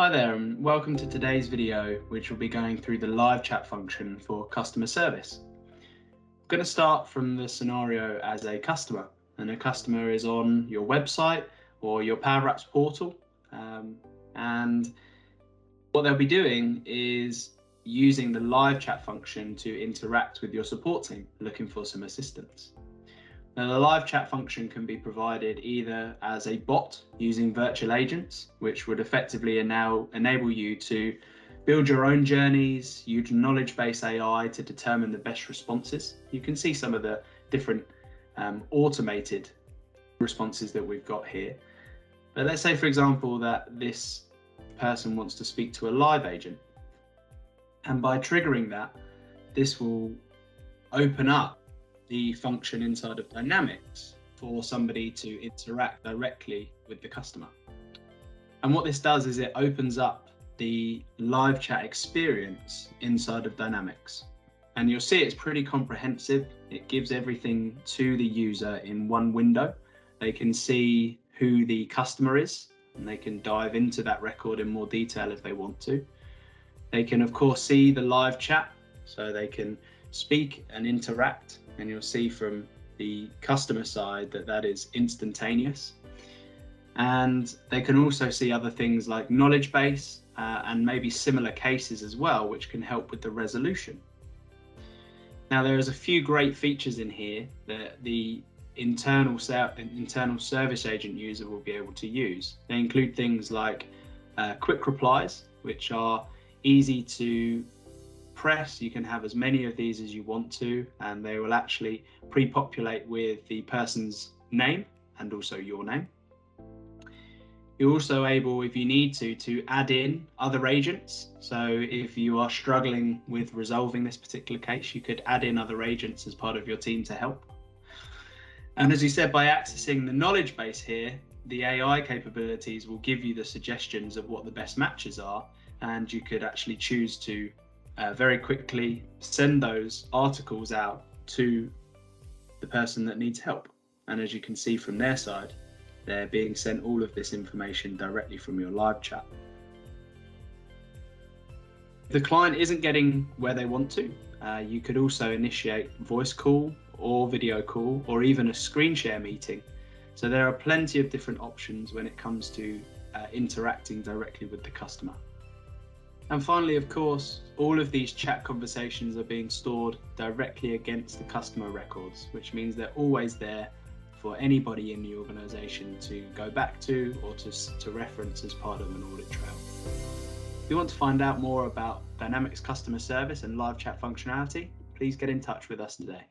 Hi there and welcome to today's video, which will be going through the live chat function for customer service. I'm going to start from the scenario as a customer, and a customer is on your website or your Power Apps portal, and what they'll be doing is using the live chat function to interact with your support team looking for some assistance. Now, the live chat function can be provided either as a bot using virtual agents, which would effectively now enable you to build your own journeys, use knowledge-based AI to determine the best responses. You can see some of the different automated responses that we've got here. But let's say, for example, that this person wants to speak to a live agent. And by triggering that, this will open up the function inside of Dynamics for somebody to interact directly with the customer. And what this does is it opens up the live chat experience inside of Dynamics. And you'll see it's pretty comprehensive. It gives everything to the user in one window. They can see who the customer is, and they can dive into that record in more detail if they want to. They can, of course, see the live chat, so they can speak and interact. And you'll see from the customer side that that is instantaneous. And they can also see other things like knowledge base and maybe similar cases as well, which can help with the resolution. Now, there's a few great features in here that the internal service agent user will be able to use. They include things like quick replies, which are easy to press. You can have as many of these as you want to, and they will actually pre-populate with the person's name and also your name. You're also able, if you need to add in other agents. So if you are struggling with resolving this particular case, you could add in other agents as part of your team to help. And as you said, by accessing the knowledge base here, the AI capabilities will give you the suggestions of what the best matches are, and you could actually choose to very quickly send those articles out to the person that needs help. And as you can see from their side, they're being sent all of this information directly from your live chat. If the client isn't getting where they want to, you could also initiate voice call or video call or even a screen share meeting. So there are plenty of different options when it comes to interacting directly with the customer. And finally, of course, all of these chat conversations are being stored directly against the customer records, which means they're always there for anybody in the organization to go back to or to reference as part of an audit trail. If you want to find out more about Dynamics customer service and live chat functionality, please get in touch with us today.